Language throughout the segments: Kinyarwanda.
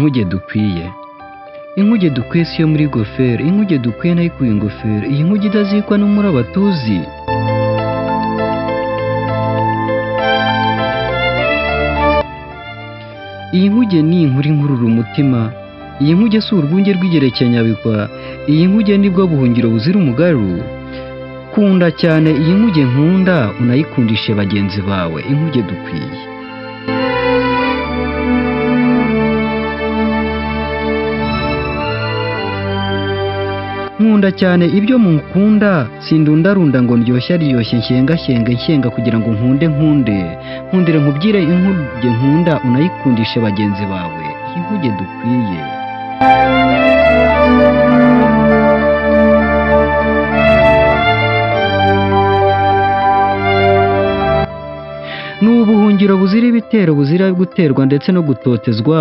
inkuge dukwiye. Inkuge dukwiye si yo muri gofero, inkuge dukwiye nayo ikuye ingofero, iyi nkuge idazikwa n'umuraba tuzi. Iyi nkuge ni inkuru inkurura umutima, iyi nkuge si urwunge rw'igerekenyabigwa, iyi nkuge nibwo buhungiro buzira umugaru. Kunda cyane iyi nkuge nkunda, unayikundishe bagenzi bawe, inkuge dukwiye. Nkunda cyane ibyo mukunda, sindundarunda ngo ndyoshye aryoshye nshyenga kugira ngo nkunde. Nkundire nkubwire inkuge nkunda, unayikundishe bagenzi bawe, inkuge dukwiye. Ni ubuhungiro buzira ibitero, buzira guterwa ndetse no gutotezwa.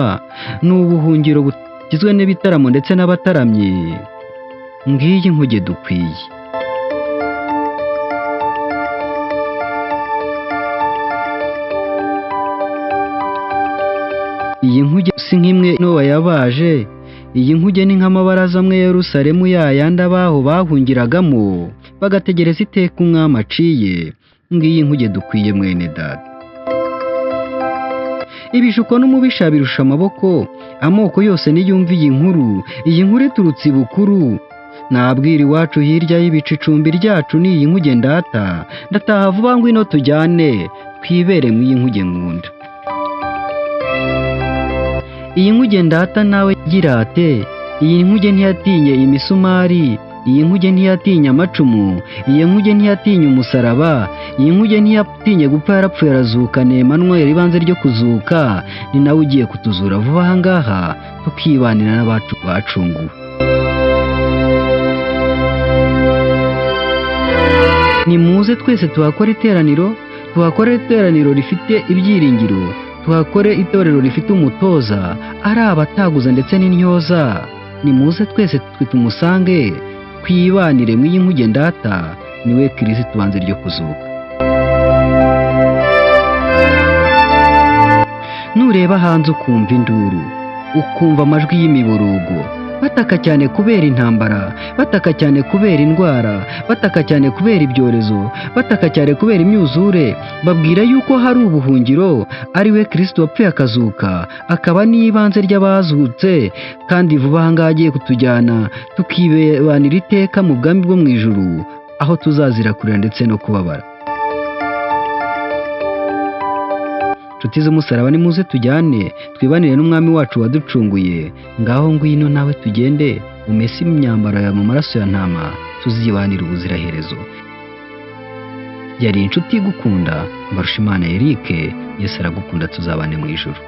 Ni ubuhungiro bugizwe n'ibitaramo ndetse n'abataramyi. Ngiyi inkuge dukwiye. Iyi nkuge si nk'imwe Nowa yabaje, iyi nkuge ni nk'amabaraza amwe ya Yerusalemu yayandi abaho bahungiragamo bagategereza iteka umwami aciye. Ngiyi inkuge dukwiye mwene data. Ibishuko n'umubisha birusha amaboko, amoko yose niyumva iyi nkuru. Iyi nkuru iturutse ibukuru, nabwira iwacu hirya y'ibicu icumbi ryacu ni iyi nkuge ndata. Ndataha vuba ngwino tujyane, twibere mu iyi nkuge nkunda. Iyi nkuge ndata nawe girate, iyi nkuge ntiyatinye imisumari, iyi nkuge ntiyatinye amacumu, iyi nkuge ntiyatinye umusaraba, iyi nkuge ntiyatinye gupfa yarapfuye arazuka, Emmanuel ibanze ryo kuzuka. Ni nawe ugiye kutuzura vuba aha ngaha, tukibanira n'abacu bacunguwe. Nimuze twese tuhakore iteraniro rifite ibyiringiro, tuhakore itorero rifite umutoza, ari abataguza ndetse n'intyoza. Nimuze twese tumusange, twibanire mu y'inkuge ndata, niwe Kristo banze ryo kuzuka. Nureba hanze ukumva induru, ukumva amajwi y'imiborogo, bataka cyane kubera intambara, bataka cyane kubera indwara, bataka cyane kubera ibyorezo, bataka cyane kubera imyuzure, babwira yuko hari ubuhungiro, ari we Kristo wapfuye akazuka, akaba n'ibanze ry'abazutse, kandi vuba aha ngaha agiye kutujyana tukibanira iteka mu bwami bwo mu ijuru, aho tuzazira kurira ndetse no kubabara. Nshuti z'umusaraba, nimuze tujyane twibanire n'umwami wacu waducunguye. Ngaho ngwino nawe tugende, umese imyambaro ya mu maraso ya ntama, tuzibanira ubuziraherezo. Yari inshuti igukunda, Mbarushimana Eric. Yesu aragukunda, tuzabane mu ijuru.